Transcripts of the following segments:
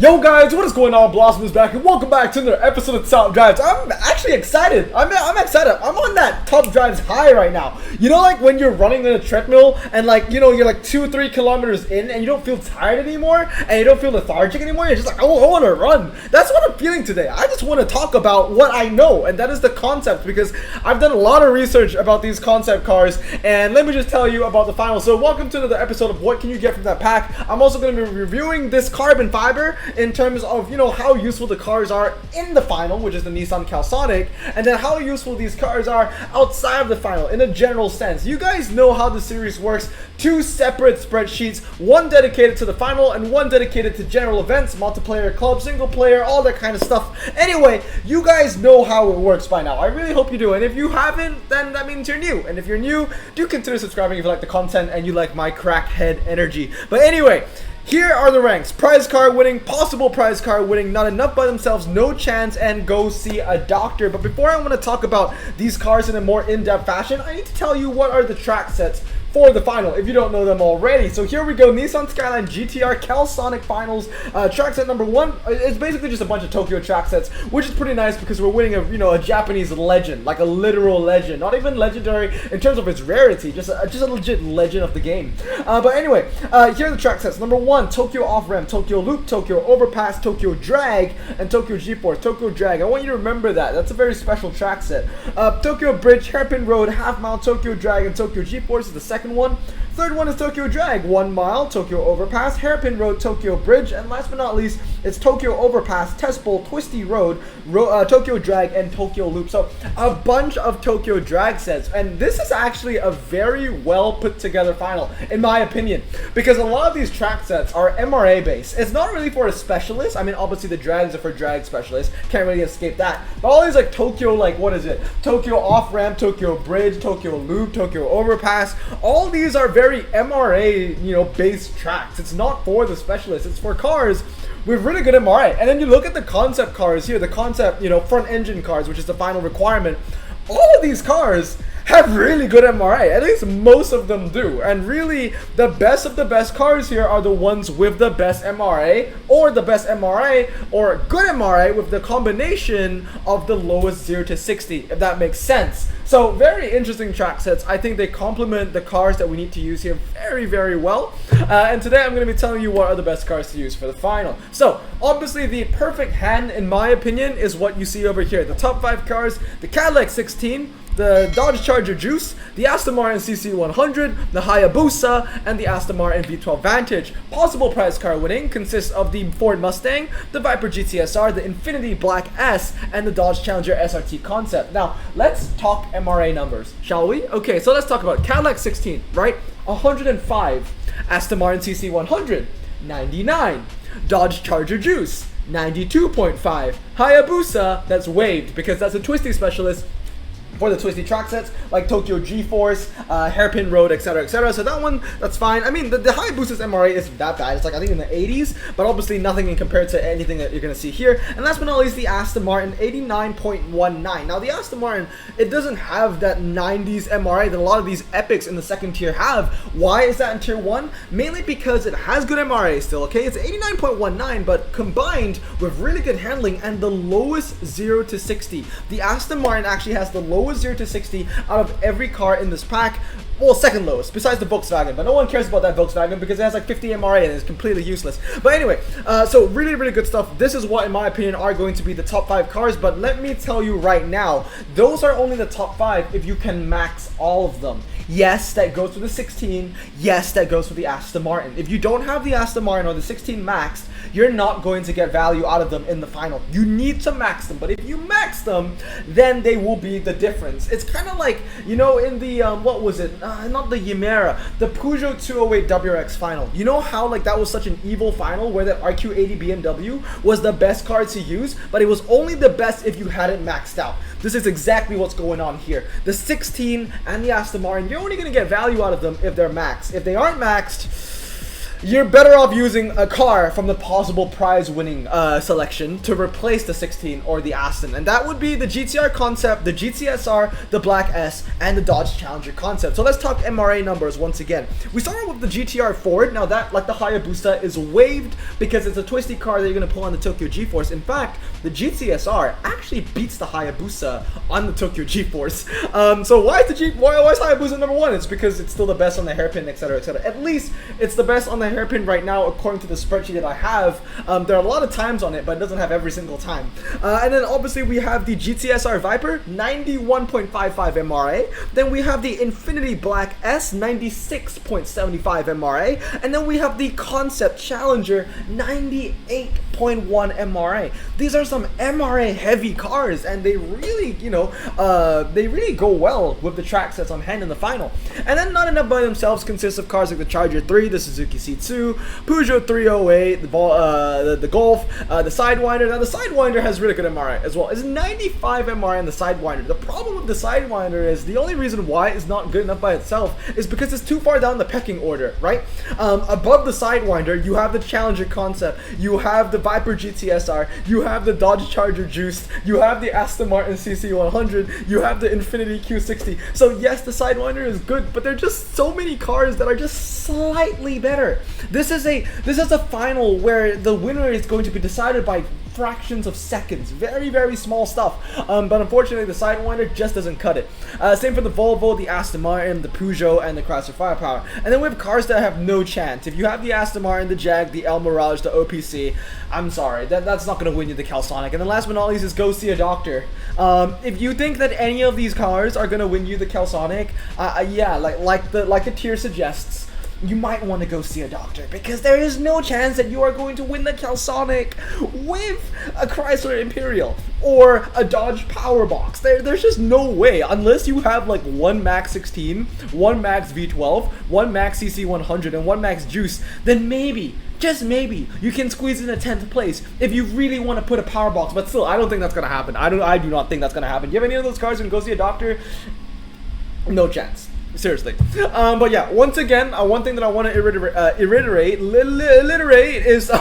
Yo guys, what is going on? Blossom is back and welcome back to another episode of Top Drives. I'm actually excited. I'm excited. I'm on that Top Drives high right now. You know, like when you're running on a treadmill and like, you know, you're like 2-3 kilometers in and you don't feel tired anymore and you don't feel lethargic anymore. You're just like, oh, I want to run. That's what I'm feeling today. I just want to talk about what I know, and that is the concept, because I've done a lot of research about these concept cars, and let me just tell you about the final. So welcome to another episode of What Can You Get From That Pack. I'm also going to be reviewing this carbon fiber in terms of, you know, how useful the cars are in the final, which is the Nissan Calsonic, and then how useful these cars are outside of the final in a general sense. You guys know how the series works. Two separate spreadsheets, one dedicated to the final and one dedicated to general events, multiplayer, club, single player, all that kind of stuff. Anyway, you guys know how it works by now. I really hope you do, and if you haven't, then that means you're new. And if you're new, do consider subscribing if you like the content and you like my crackhead energy. But anyway, here are the ranks. Prize car winning, possible prize car winning, not enough by themselves, no chance, and go see a doctor. But before I want to talk about these cars in a more in-depth fashion, I need to tell you what are the track sets for the final, if you don't know them already. So here we go, Nissan Skyline GTR Calsonic Finals. Track set number one is basically just a bunch of Tokyo track sets, which is pretty nice because we're winning a Japanese legend, like a literal legend, not even legendary in terms of its rarity, just a legit legend of the game. But anyway, here are the track sets. Number one, Tokyo Off-Ramp, Tokyo Loop, Tokyo Overpass, Tokyo Drag, and Tokyo G-Force. Tokyo Drag, I want you to remember that. That's a very special track set. Tokyo Bridge, Hairpin Road, Half Mile, Tokyo Drag, and Tokyo G-Force is the second one. Third one is Tokyo Drag, 1 mile, Tokyo Overpass, Hairpin Road, Tokyo Bridge, and last but not least, it's Tokyo Overpass, Test Bowl, Twisty Road, Tokyo Drag, and Tokyo Loop. So a bunch of Tokyo Drag sets, and this is actually a very well put together final, in my opinion, because a lot of these track sets are MRA based. It's not really for a specialist. I mean, obviously the drags are for drag specialists, can't really escape that. But all these like Tokyo, like what is it? Tokyo Off-Ramp, Tokyo Bridge, Tokyo Loop, Tokyo Overpass, all these are very MRA, based tracks. It's not for the specialists. It's for cars with really good MRA. And then you look at the concept cars here, the concept, front engine cars, which is the final requirement. All of these cars have really good MRA, at least most of them do, and really the best of the best cars here are the ones with the best MRA, or the best MRA, or good MRA with the combination of the lowest 0 to 60, if that makes sense. So very interesting track sets. I think they complement the cars that we need to use here very, very well. And today I'm going to be telling you what are the best cars to use for the final. So obviously the perfect hand, in my opinion, is what you see over here. The top 5 cars: the Cadillac 16, the Dodge Charger Juice, the Aston Martin CC100, the Hayabusa, and the Aston Martin V12 Vantage. Possible prize car winning consists of the Ford Mustang, the Viper GTSR, the Infiniti Black S, and the Dodge Challenger SRT Concept. Now, let's talk MRA numbers, shall we? Okay, so let's talk about Cadillac 16, right? 105. Aston Martin CC100, 99. Dodge Charger Juice, 92.5. Hayabusa, that's waived because that's a twisty specialist for the twisty track sets like Tokyo G-Force, Hairpin Road, etc., etc. So that one, that's fine. I mean, the Hayabusa's MRA isn't that bad. It's like, I think, in the 80s, but obviously nothing in compared to anything that you're going to see here. And last but not least, the Aston Martin, 89.19. Now, the Aston Martin, it doesn't have that 90s MRA that a lot of these epics in the second tier have. Why is that in tier 1? Mainly because it has good MRA still, okay? It's 89.19, but combined with really good handling and the lowest 0 to 60. The Aston Martin actually has the lowest 0 to 60 out of every car in this pack. Well, second lowest, besides the Volkswagen, but no one cares about that Volkswagen because it has like 50 MRA and it's completely useless. But anyway, so really, really good stuff. This is what, in my opinion, are going to be the top 5 cars, but let me tell you right now, those are only the top 5 if you can max all of them. Yes, that goes for the 16. Yes, that goes for the Aston Martin. If you don't have the Aston Martin or the 16 maxed, you're not going to get value out of them in the final. You need to max them, but if you max them, then they will be the difference. It's kind of like, in the, what was it? Not the Yamera, the Peugeot 208 WRX final. You know how, like, that was such an evil final where that RQ80 BMW was the best car to use, but it was only the best if you had it maxed out. This is exactly what's going on here. The 16 and the Aston Martin, you're only going to get value out of them if they're maxed. If they aren't maxed, you're better off using a car from the possible prize-winning selection to replace the 16 or the Aston, and that would be the GTR Concept, the GTSR, the Black S, and the Dodge Challenger Concept. So let's talk MRA numbers once again. We started with the GTR Ford. Now that, like the Hayabusa, is waived because it's a twisty car that you're going to pull on the Tokyo G-Force. In fact, the GTSR actually beats the Hayabusa on the Tokyo G-Force. So why is Hayabusa number one? It's because it's still the best on the hairpin, etc., etc. At least it's the best on the hairpin right now, according to the spreadsheet that I have. There are a lot of times on it, but it doesn't have every single time. And then obviously we have the GTSR Viper, 91.55 MRA. Then we have the Infinity Black S, 96.75 MRA. And then we have the Concept Challenger, 98.1 MRA. These are some MRA heavy cars, and they really, they really go well with the track sets on hand in the final. And then not enough by themselves consists of cars like the Charger 3, the Suzuki C2, Peugeot 308, the Golf, the Sidewinder. Now the Sidewinder has really good MRA as well. It's 95 MRA on the Sidewinder. The problem with the Sidewinder is the only reason why it's not good enough by itself is because it's too far down the pecking order, right? Above the Sidewinder, you have the Challenger Concept, you have the Viper GTSR, you have the Dodge Charger Juiced, you have the Aston Martin CC100, you have the Infiniti Q60. So yes, the Sidewinder is good, but there are just so many cars that are just slightly better. This is a final where the winner is going to be decided by fractions of seconds, very, very small stuff, but unfortunately the Sidewinder just doesn't cut it. Same for the Volvo, the Aston Martin, the Peugeot, and the Chrysler Firepower. And then we have cars that have no chance. If you have the Aston Martin, the Jag, the El Mirage, the OPC, I'm sorry, that's not going to win you the Calsonic. And then last but not least is go see a doctor. If you think that any of these cars are going to win you the Calsonic, yeah, like the tier suggests, you might want to go see a doctor, because there is no chance that you are going to win the Calsonic with a Chrysler Imperial or a Dodge Powerbox. There's just no way, unless you have like one Max 16, one Max V12, one Max CC100, and one Max Juice, then maybe, just maybe, you can squeeze in a 10th place if you really want to put a power box. But still, I don't think that's going to happen. I do not think that's going to happen. Do you have any of those cars and go see a doctor? No chance. Seriously. But yeah, once again, one thing that I want to reiterate is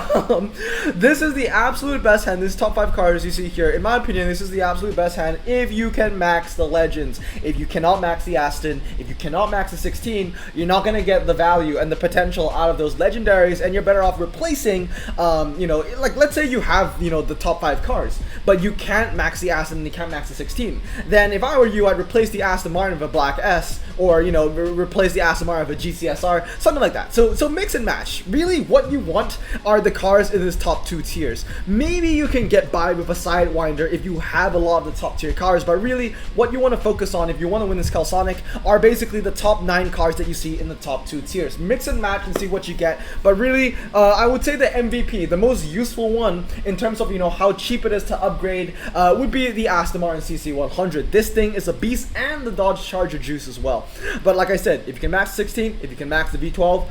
this is the absolute best hand. This top 5 cars you see here, in my opinion, this is the absolute best hand if you can max the legends. If you cannot max the Aston, if you cannot max the 16, you're not going to get the value and the potential out of those legendaries, and you're better off replacing, like let's say you have, the top 5 cars, but you can't max the Aston and you can't max the 16. Then if I were you, I'd replace the Aston Martin with a Black S, or replace the Aston Martin with a GCSR, something like that. So mix and match. Really, what you want are the cars in this top 2 tiers. Maybe you can get by with a Sidewinder if you have a lot of the top tier cars, but really, what you want to focus on if you want to win this Calsonic are basically the top 9 cars that you see in the top 2 tiers. Mix and match and see what you get. But really, I would say the MVP, the most useful one in terms of how cheap it is to upgrade, would be the Aston Martin CC100. This thing is a beast, and the Dodge Charger Juice as well. But like I said, if you can max 16, if you can max the V12,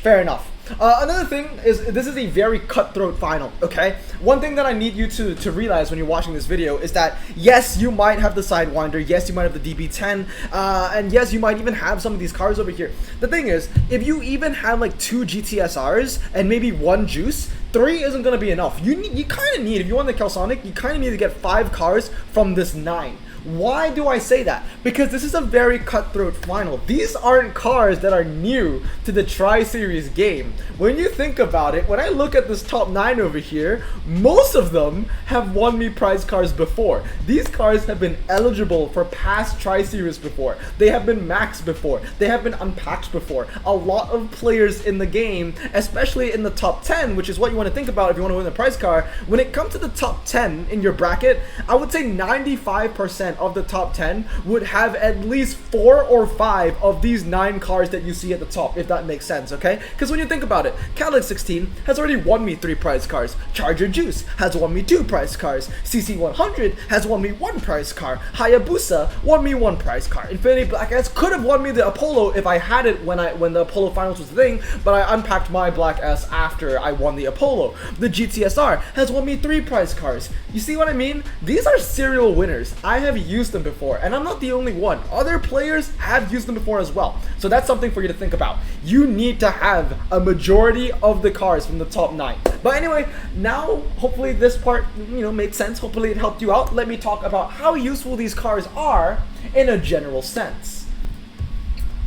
fair enough. Another thing is, this is a very cutthroat final, okay? One thing that I need you to realize when you're watching this video is that, yes, you might have the Sidewinder, yes, you might have the DB10, and yes, you might even have some of these cars over here. The thing is, if you even have like 2 GTSRs and maybe 1 Juice, 3 isn't going to be enough. You kind of need, if you want the Calsonic, you kind of need to get 5 cars from this 9. Why do I say that? Because this is a very cutthroat final. These aren't cars that are new to the Tri-Series game. When you think about it, when I look at this top 9 over here, most of them have won me prize cars before. These cars have been eligible for past Tri-Series before. They have been maxed before. They have been unpacked before. A lot of players in the game, especially in the top 10, which is what you want to think about if you want to win a prize car, when it comes to the top 10 in your bracket, I would say 95% of the top 10 would have at least 4 or 5 of these 9 cars that you see at the top, if that makes sense, okay? Because when you think about it, Cadillac 16 has already won me 3 prize cars, Charger Juice has won me 2 prize cars, CC100 has won me 1 prize car, Hayabusa won me 1 prize car, Infinity Black S could have won me the Apollo if I had it when the Apollo Finals was the thing, but I unpacked my Black S after I won the Apollo. The GTSR has won me 3 prize cars. You see what I mean? These are serial winners. I have used them before, and I'm not the only one. Other players have used them before as well. So that's something for you to think about. You need to have a majority of the cars from the top 9. But anyway, now hopefully this part, made sense. Hopefully it helped you out. Let me talk about how useful these cars are in a general sense.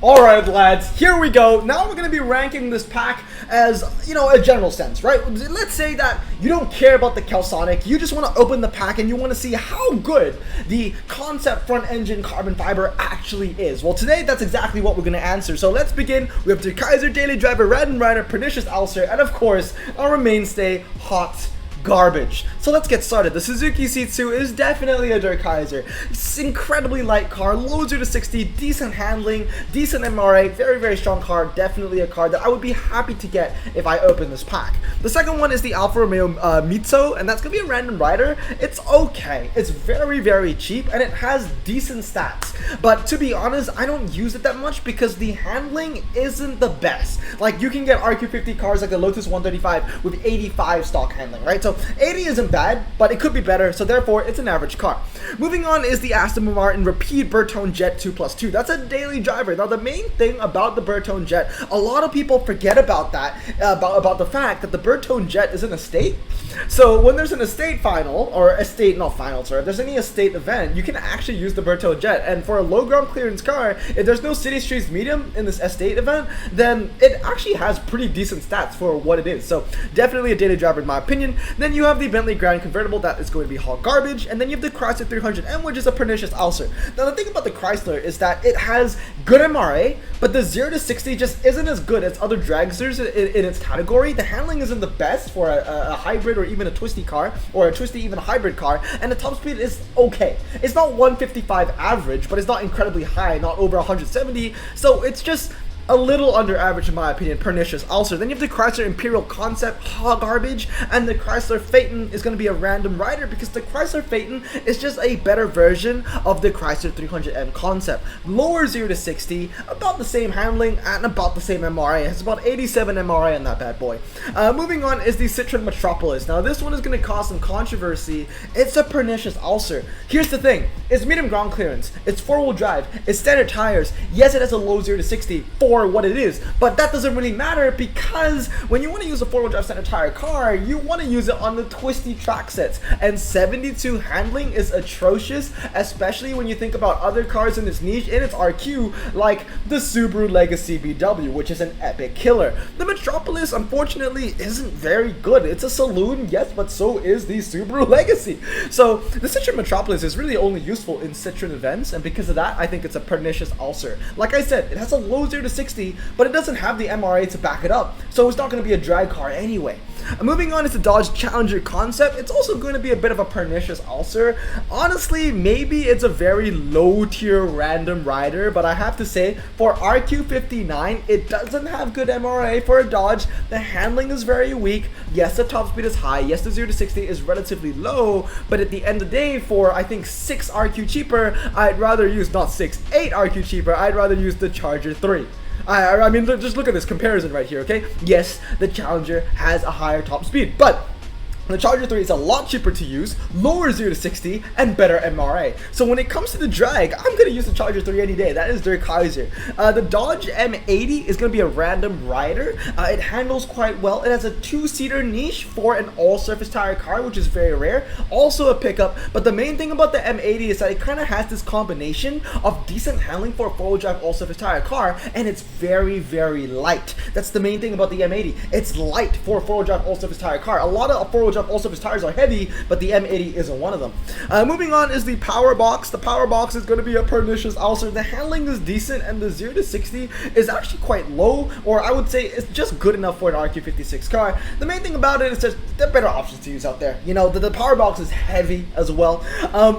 Alright lads, here we go. Now we're going to be ranking this pack as, a general sense, right? Let's say that you don't care about the Calsonic, you just want to open the pack and you want to see how good the concept front engine carbon fiber actually is. Well, today that's exactly what we're going to answer. So let's begin. We have Der Kaiser, Daily Driver, Random Rider, Pernicious Ulcer, and of course, our mainstay, Hot Garbage. So let's get started. The Suzuki C2 is definitely a Der Kaiser. It's an incredibly light car, low 0 to 60, decent handling, decent MRA, very, very strong car, definitely a car that I would be happy to get if I open this pack. The second one is the Alfa Romeo Mito, and that's going to be a Random Rider. It's okay. It's very, very cheap, and it has decent stats. But to be honest, I don't use it that much because the handling isn't the best. Like, you can get RQ50 cars like the Lotus 135 with 85 stock handling, right? So 80 isn't bad, but it could be better, so therefore it's an average car. Moving on is the Aston Martin Rapide Bertone Jet 2+2. That's a daily driver. Now the main thing about the Bertone Jet, a lot of people forget about that, about the fact that the Bertone Jet is an estate. So when there's an estate final, or estate, not final, sorry, if there's any estate event, you can actually use the Bertone Jet. And for a low ground clearance car, if there's no city streets medium in this estate event, then it actually has pretty decent stats for what it is. So definitely a daily driver in my opinion. Then you have the Bentley Grand Convertible, that is going to be hot garbage, and then you have the Chrysler 300M, which is a Pernicious Ulcer. Now the thing about the Chrysler is that it has good MRA, but the 0 to 60 just isn't as good as other dragsters in its category. The handling isn't the best for a hybrid or even a twisty car, or a twisty even hybrid car, and the top speed is okay. It's not 155 average, but it's not incredibly high, not over 170, so it's just a little under average in my opinion, Pernicious Ulcer. Then you have the Chrysler Imperial Concept, hot garbage, and the Chrysler Phaeton is going to be a Random Rider because the Chrysler Phaeton is just a better version of the Chrysler 300M Concept. Lower 0 to 60, about the same handling and about the same MRA. It's about 87 MRA on that bad boy. Moving on is the Citroen Metropolis. Now this one is going to cause some controversy. It's a Pernicious Ulcer. Here's the thing, it's medium ground clearance, it's 4-wheel drive, it's standard tires. Yes, it has a low 0 to 60 for what it is, but that doesn't really matter because when you want to use a 4-wheel drive standard tire car, you want to use it on the twisty track sets, and 72 handling is atrocious, especially when you think about other cars in this niche in its RQ, like the Subaru Legacy BW, which is an epic killer. The Metropolis unfortunately isn't very good. It's a saloon, yes, but so is the Subaru Legacy. So the Citroen Metropolis is really only useful in Citroen events, and because of that I think it's a Pernicious Ulcer. Like I said, it has a low 0 to 60, but it doesn't have the MRA to back it up, so it's not going to be a drag car anyway. Moving on is the Dodge Challenger Concept. It's also going to be a bit of a Pernicious Ulcer. Honestly, maybe it's a very low tier Random Rider, but I have to say for RQ59 it doesn't have good MRA for a Dodge. The handling is very weak. Yes, the top speed is high. Yes, the 0 to 60 is relatively low, but at the end of the day, for I think 6 RQ cheaper, I'd rather use, not 6, 8 RQ cheaper, I'd rather use the Charger 3. I mean, just look at this comparison right here, okay? Yes, the Challenger has a higher top speed, but the Charger 3 is a lot cheaper to use, lower 0 to 60, and better MRA. So when it comes to the drag, I'm going to use the Charger 3 any day. That is Der Kaiser. The Dodge M80 is going to be a Random Rider. It handles quite well. It has a 2-seater niche for an all-surface tire car, which is very rare. Also a pickup, but the main thing about the M80 is that it kind of has this combination of decent handling for a 4-wheel drive all-surface tire car, and it's very, very light. That's the main thing about the M80. It's light for a 4-wheel drive all-surface tire car. A lot of 4-wheel drive all-surface tires are heavy, but the M80 isn't one of them. Moving on is the Power Box. The Power Box is going to be a Pernicious Ulcer. The handling is decent, and the 0 to 60 is actually quite low, or I would say it's just good enough for an RQ56 car. The main thing about it is just there are better options to use out there. You know, the Power Box is heavy as well.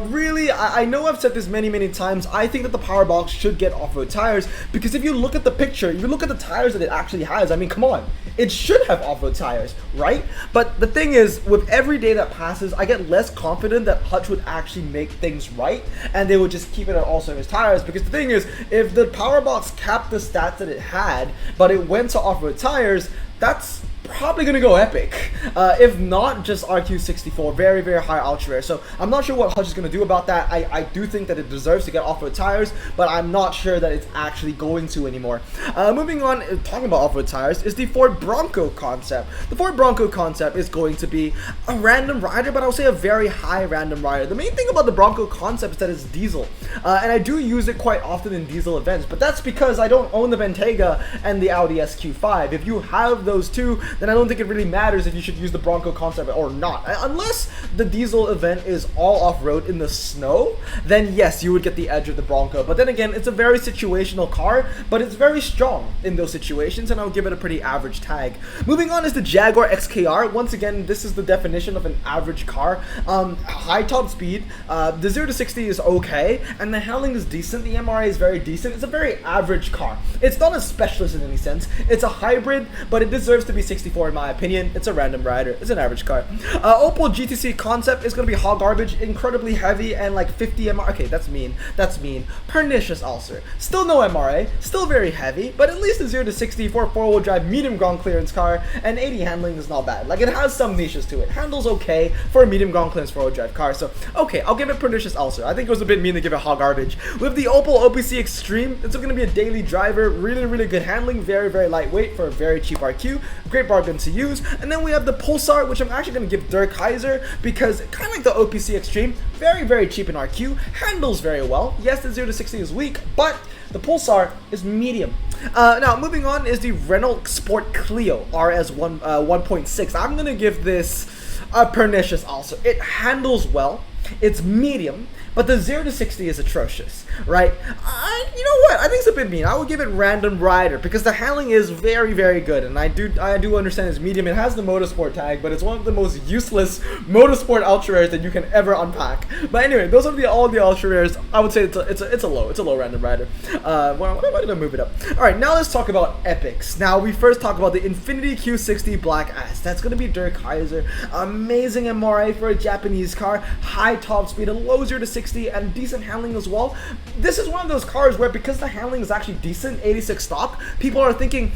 Really, I know I've said this many times. I think that the Power Box should get off-road tires, because if you look at the picture, if you look at the tires that it actually has, I mean, come on, it should have off-road tires, right? But the thing is, with every day that passes, I get less confident that Hutch would actually make things right, and they would just keep it at all-surface tires. Because the thing is, if the Power Box capped the stats that it had, but it went to off-road tires, that's probably gonna go epic. If not, just RQ64, very, very high ultra rare. So I'm not sure what Hutch is gonna do about that. I do think that it deserves to get off-road tires, but I'm not sure that it's actually going to anymore. Moving on, talking about off-road tires, is the Ford Bronco concept. The Ford Bronco concept is going to be a random rider, but I'll say a very high random rider. The main thing about the Bronco concept is that it's diesel, and I do use it quite often in diesel events, but that's because I don't own the Bentayga and the Audi SQ5. If you have those two, then I don't think it really matters if you should use the Bronco concept or not. Unless the diesel event is all off-road in the snow, then yes, you would get the edge of the Bronco. But then again, it's a very situational car, but it's very strong in those situations, and I'll give it a pretty average tag. Moving on is the Jaguar XKR. Once again, this is the definition of an average car. High top speed, the 0 to 60 is okay, and the handling is decent. The MRA is very decent. It's a very average car. It's not a specialist in any sense. It's a hybrid, but it deserves to be 64 in my opinion. It's a random rider. It's an average car. Opel GTC concept is going to be hot garbage, incredibly heavy, and like 50 MRA. Okay, that's mean. That's mean. Pernicious ulcer. Still no MRA. Still very heavy, but at least a 0 to 60 for a 4-wheel drive medium ground clearance car, and 80 handling is not bad. Like, it has some niches to it. Handles okay for a medium ground clearance 4-wheel drive car. So okay, I'll give it pernicious ulcer. I think it was a bit mean to give it hot garbage. With the Opel OPC Extreme, it's going to be a daily driver. Really, really good handling. Very, very lightweight for a very cheap RQ. Great bargain to use. And then we have the Pulsar, which I'm actually going to give Der Kaiser because kind of like the OPC Extreme, very, very cheap in RQ. Handles very well. Yes, the 0 to 60 is weak, but the Pulsar is medium. Now, moving on is the Renault Sport Clio RS 1.6. I'm going to give this a pernicious also. It handles well. It's medium, but the 0 to 60 is atrocious, right? You know what? I think it's a bit mean. I would give it random rider because the handling is very, very good, and I do understand it's medium. It has the motorsport tag, but it's one of the most useless motorsport ultra rares that you can ever unpack. But anyway, those are all the ultra rares. I would say it's a low random rider. Well, I'm gonna move it up. All right, now let's talk about epics. Now we first talk about the Infiniti Q60 Black S. That's gonna be Der Kaiser. Amazing MRA for a Japanese car. High top speed, a low 0 to 60, and decent handling as well. This is one of those cars where because the handling is actually decent, 86 stock, people are thinking,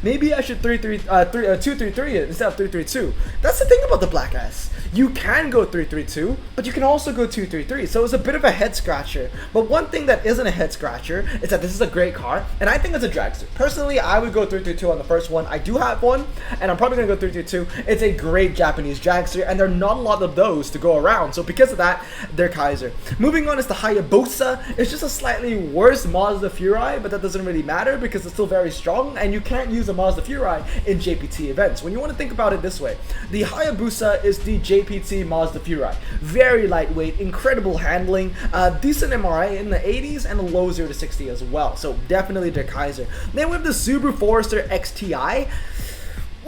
maybe I should 233 it instead of 332. That's the thing about the Black S. You can go 332, but you can also go 233. So it's a bit of a head scratcher. But one thing that isn't a head scratcher is that this is a great car, and I think it's a dragster. Personally, I would go 332 on the first one. I do have one, and I'm probably gonna go 332. It's a great Japanese dragster, and there are not a lot of those to go around. So because of that, they're Kaiser. Moving on is the Hayabusa. It's just a slightly worse Mazda Furai, but that doesn't really matter because it's still very strong, and you can't use a Mazda Furai in JPT events. When you want to think about it this way, the Hayabusa is the JPT Mazda Furai. Very lightweight, incredible handling, decent MRI in the 80s, and a low 0 to 60 as well. So definitely the Kaiser. Then we have the Subaru Forester XTI.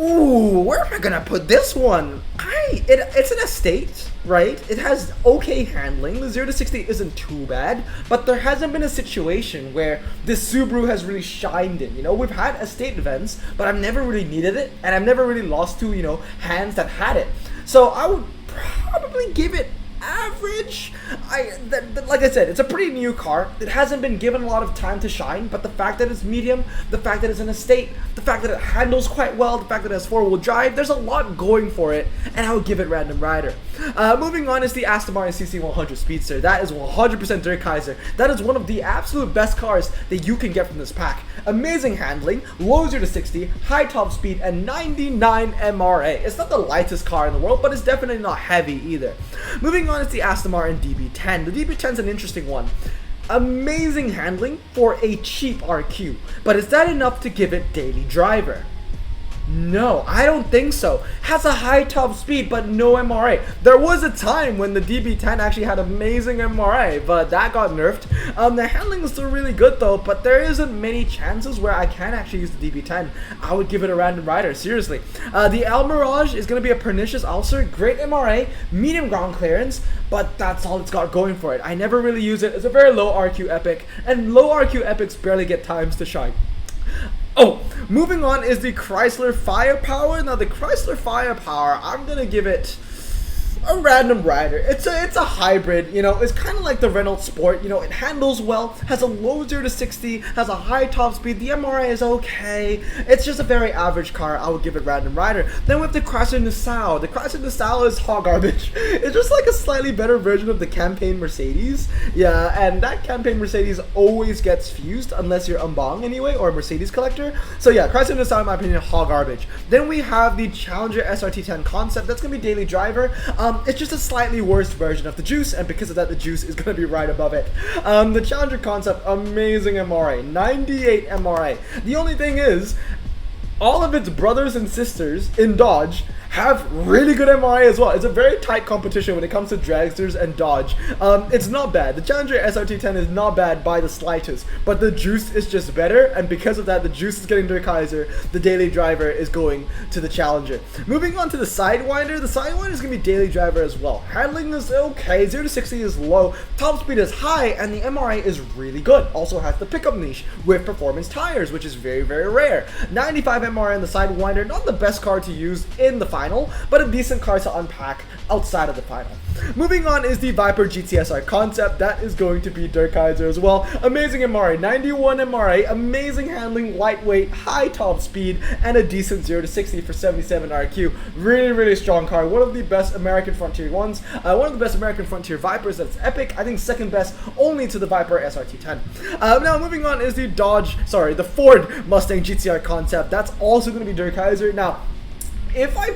Ooh, where am I gonna put this one? It's an estate, right? It has okay handling. The 0 to 60 isn't too bad, but there hasn't been a situation where this Subaru has really shined in. You know, we've had estate events, but I've never really needed it, and I've never really lost to, you know, hands that had it. So I would probably give it average. Like I said, it's a pretty new car. It hasn't been given a lot of time to shine, but the fact that it's medium, the fact that it's an estate, the fact that it handles quite well, the fact that it has 4-wheel drive, there's a lot going for it, and I would give it random rider. Moving on is the Aston Martin CC100 Speedster. That is 100% Der Kaiser. That is one of the absolute best cars that you can get from this pack. Amazing handling, low 0 to 60, high top speed, and 99 MRA. It's not the lightest car in the world, but it's definitely not heavy either. Moving on is the Aston Martin DB10. The DB10 is an interesting one. Amazing handling for a cheap RQ, but is that enough to give it daily driver? No, I don't think so. Has a high top speed, but no MRA. There was a time when the DB10 actually had amazing MRA, but that got nerfed. The handling is still really good though, but there isn't many chances where I can actually use the DB10. I would give it a random rider, seriously. The El Mirage is going to be a pernicious ulcer, great MRA, medium ground clearance, but that's all it's got going for it. I never really use it. It's a very low RQ epic, and low RQ epics barely get times to shine. Oh, moving on is the Chrysler Firepower. Now the Chrysler Firepower, I'm gonna give it a random rider. It's a hybrid, you know. It's kind of like the Renault Sport, you know. It handles well, has a low 0 to 60, has a high top speed. The MRI is okay. It's just a very average car. I would give it random rider. Then we have the Chrysler Nassau. The Chrysler Nassau is hot garbage. It's just like a slightly better version of the campaign Mercedes. Yeah, and that campaign Mercedes always gets fused unless you're Umbang anyway, or a Mercedes collector. So yeah, Chrysler Nassau in my opinion, hot garbage. Then we have the Challenger SRT10 concept. That's gonna be daily driver. It's just a slightly worse version of the Juice, and because of that, the Juice is going to be right above it. The Challenger concept, amazing MRA, 98 MRA. The only thing is, all of its brothers and sisters in Dodge have really good MRA as well. It's a very tight competition when it comes to dragsters and Dodge. It's not bad. The Challenger SRT10 is not bad by the slightest, but the Juice is just better, and because of that, the Juice is getting Der Kaiser. The daily driver is going to the Challenger. Moving on to the Sidewinder. The Sidewinder is going to be daily driver as well. Handling is okay. 0 to 60 is low. Top speed is high, and the MRA is really good. Also has the pickup niche with performance tires, which is very, very rare. 95 MRA in the Sidewinder. Not the best car to use in the final, but a decent car to unpack outside of the final. Moving on is the Viper GTSR concept. That is going to be Der Kaiser as well. Amazing MRA, 91 MRA, amazing handling, lightweight, high top speed, and a decent 0 to 60 for 77 RQ. Really, really strong car. One of the best American Frontier ones. One of the best American Frontier Vipers. That's epic. I think second best only to the Viper SRT10. Now moving on is the Ford Mustang GTR concept. That's also going to be Der Kaiser. Now, if I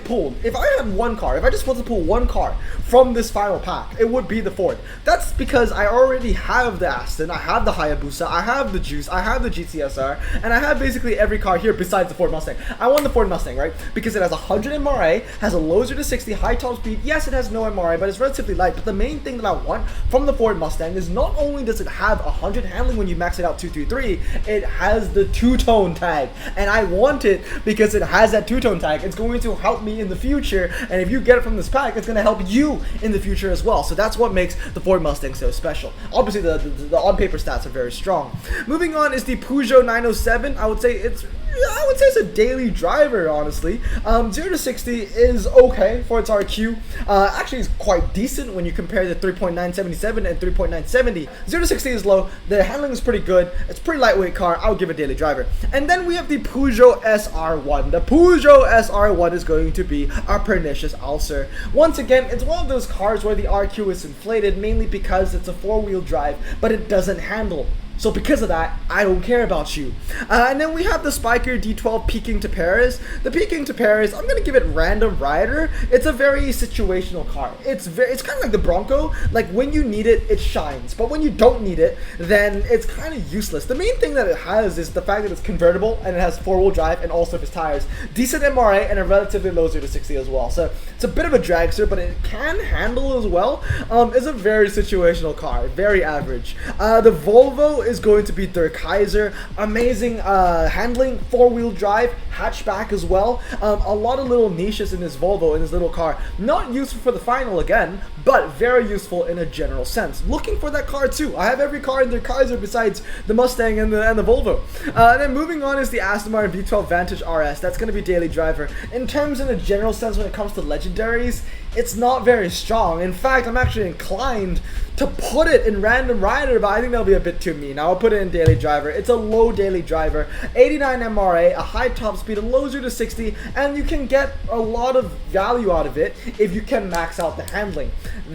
had one car, if I just wanted to pull one car from this final pack, it would be the Ford. That's because I already have the Aston, I have the Hayabusa, I have the Juice, I have the GTSR, and I have basically every car here besides the Ford Mustang. I want the Ford Mustang, right? Because it has 100 MRA, has a low 0 to 60, high top speed. Yes, it has no MRA, but it's relatively light. But the main thing that I want from the Ford Mustang is not only does it have 100 handling when you max it out 233, it has the two-tone tag. And I want it because it has that two-tone tag. It's going to help me in the future, and if you get it from this pack, it's going to help you in the future as well. So that's what makes the Ford Mustang so special. Obviously the on-paper stats are very strong. Moving on is the Peugeot 907. I would say it's a daily driver, honestly. 0 to 60 is okay for its RQ. Actually, it's quite decent when you compare the 3.977 and 3.970. 0 to 60 is low. The handling is pretty good. It's a pretty lightweight car. I would give it daily driver. And then we have the Peugeot SR1. The Peugeot SR1 is going to be our pernicious ulcer. Once again, it's one of those cars where the RQ is inflated, mainly because it's a four-wheel drive, but it doesn't handle. So because of that, I don't care about you. And then we have the Spiker D12 Peking to Paris. The Peking to Paris, I'm going to give it random rider. It's a very situational car. It's kind of like the Bronco. Like when you need it, it shines. But when you don't need it, then it's kind of useless. The main thing that it has is the fact that it's convertible and it has four-wheel drive and all-surface tires. Decent MRA and a relatively low 0 to 60 as well. So it's a bit of a dragster, but it can handle as well. It's a very situational car. Very average. The Volvo is going to be Der Kaiser. Amazing handling, four-wheel drive, hatchback as well. A lot of little niches in this Volvo, in this little car. Not useful for the final again, but very useful in a general sense. Looking for that car too. I have every car in Der Kaiser besides the Mustang and the Volvo. And then moving on is the Aston Martin V12 Vantage RS. That's going to be daily driver. In terms in a general sense when it comes to legendaries, it's not very strong. In fact, I'm actually inclined to put it in random rider, but I think that'll be a bit too mean. I'll put it in daily driver. It's a low daily driver, 89 MRA, a high top speed, a low 0 to 60, and you can get a lot of value out of it if you can max out the handling.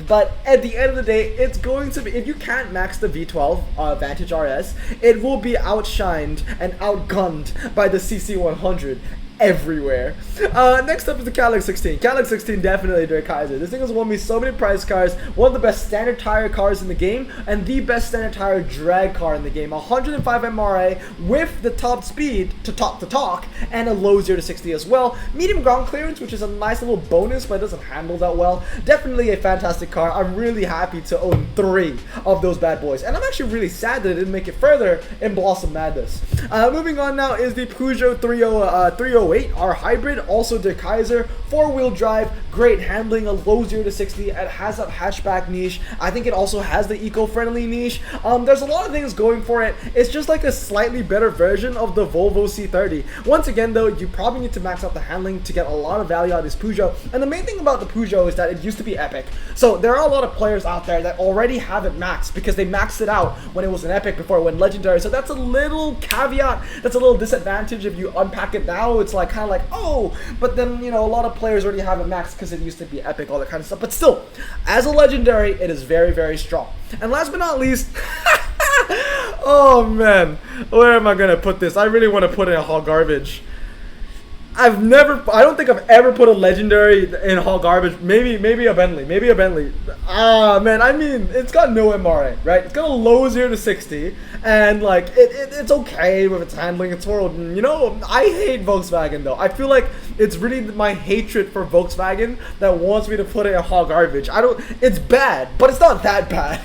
But at the end of the day, it's going to be, if you can't max the V12 Vantage RS, it will be outshined and outgunned by the CC100 everywhere. Next up is the Cadillac 16. Cadillac 16 definitely Der Kaiser. This thing has won me so many prize cars. One of the best standard tire cars in the game, and the best standard tire drag car in the game. 105 MRA with the top speed to talk, and a low 0 to 60 as well. Medium ground clearance, which is a nice little bonus, but it doesn't handle that well. Definitely a fantastic car. I'm really happy to own 3 of those bad boys, and I'm actually really sad that it didn't make it further in Blossom Madness. Moving on now is the Peugeot 308. 108, our hybrid, also the Kaiser, 4-wheel drive, great handling, a low 0 to 60. It has that hatchback niche. I think it also has the eco-friendly niche. There's a lot of things going for it. It's just like a slightly better version of the Volvo C30. Once again though, you probably need to max out the handling to get a lot of value out of this Peugeot. And the main thing about the Peugeot is that it used to be epic. So there are a lot of players out there that already have it maxed because they maxed it out when it was an epic before it went legendary. So that's a little caveat, that's a little disadvantage. If you unpack it now, it's like kind of like, oh, but then, you know, a lot of players already have it maxed because it used to be epic, all that kind of stuff. But still, as a legendary, it is very, very strong. And last but not least, oh man, where am I gonna put this? I really want to put it in hot garbage. I don't think I've ever put a legendary in hot garbage. Maybe a Bentley. Ah man, I mean, it's got no MRA, right? It's got a low 0 to 60, and like it's okay with its handling. It's horrible. You know, I hate Volkswagen though. I feel like it's really my hatred for Volkswagen that wants me to put it in hot garbage. It's bad, but it's not that bad.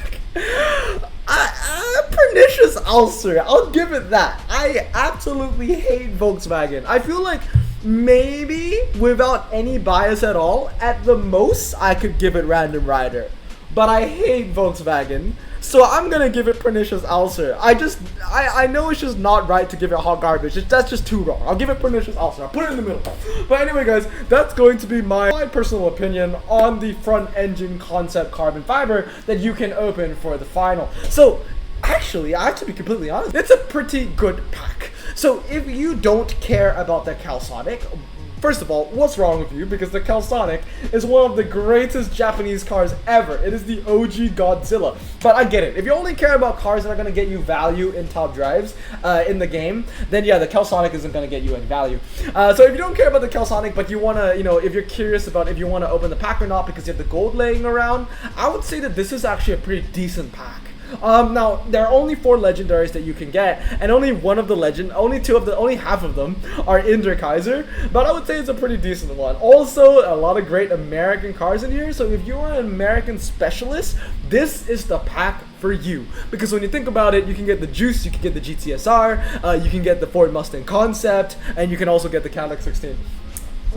Pernicious ulcer, I'll give it that. I absolutely hate Volkswagen. I feel like maybe without any bias at all, at the most I could give it Random Rider, but I hate Volkswagen, so I'm gonna give it Pernicious ulcer. I know it's just not right to give it hot garbage. That's just too wrong. I'll give it Pernicious ulcer. I'll put it in the middle. But anyway guys, that's going to be my personal opinion on the front engine concept carbon fiber that you can open for the final. So actually, I have to be completely honest, it's a pretty good pack. So if you don't care about the Calsonic, first of all, what's wrong with you? Because the Calsonic is one of the greatest Japanese cars ever. It is the OG Godzilla. But I get it. If you only care about cars that are going to get you value in top drives in the game, then yeah, the Calsonic isn't going to get you any value. So if you don't care about the Calsonic, but you want to, you know, if you're curious about if you want to open the pack or not because you have the gold laying around, I would say that this is actually a pretty decent pack. Now there are only 4 legendaries that you can get, and only half of them are in their Kaiser, but I would say it's a pretty decent one. Also, a lot of great American cars in here, so if you are an American specialist, this is the pack for you. Because when you think about it, you can get the Juice, you can get the GTSR, you can get the Ford Mustang Concept, and you can also get the Cadillac 16.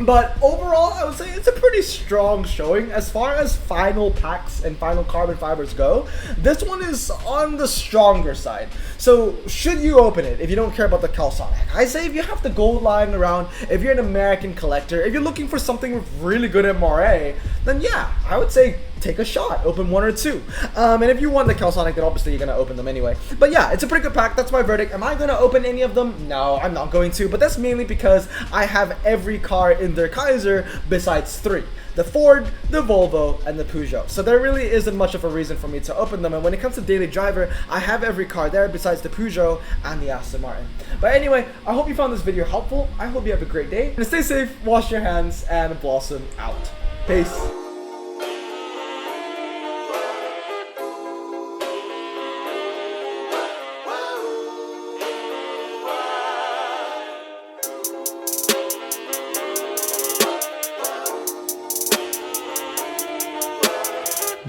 But overall, I would say it's a pretty strong showing. As far as final packs and final carbon fibers go, this one is on the stronger side. So should you open it if you don't care about the Calsonic? I say if you have the gold lying around, if you're an American collector, if you're looking for something with really good MRA, then yeah, I would say take a shot, open 1 or 2. And if you want the Calsonic, then obviously you're going to open them anyway. But yeah, it's a pretty good pack. That's my verdict. Am I going to open any of them? No, I'm not going to. But that's mainly because I have every car in their Kaiser besides 3. The Ford, the Volvo, and the Peugeot. So there really isn't much of a reason for me to open them. And when it comes to daily driver, I have every car there besides the Peugeot and the Aston Martin. But anyway, I hope you found this video helpful. I hope you have a great day. And stay safe, wash your hands, and Blossom out. Peace.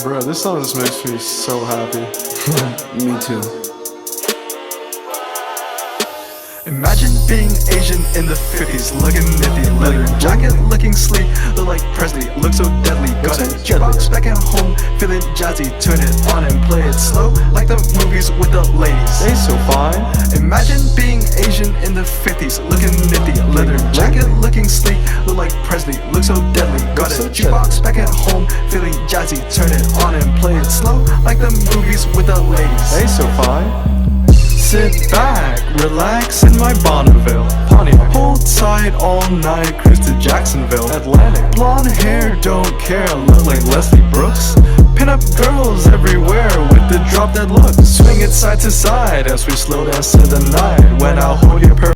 Bro, this song just makes me so happy. Me too. Imagine being Asian in the 50s, looking nifty, leather jacket, looking sleek, look like Presley, look so deadly. Got a jukebox back at home, feeling jazzy, turn it on and play it slow, like the movies with the ladies. They so fine. Imagine being Asian in the 50s, looking nifty, leather jacket, looking sleek, look like Presley, look so deadly. Got a jukebox back at home, feeling jazzy, turn it on and play it slow, like the movies with the ladies. They so fine. Sit back, relax in my Bonneville Pontiac. Hold tight all night, cruise to Jacksonville Atlantic. Blonde hair, don't care, look like Leslie Brooks. Pin up girls everywhere with the drop dead look. Swing it side to side as we slow dance in the night when I hold your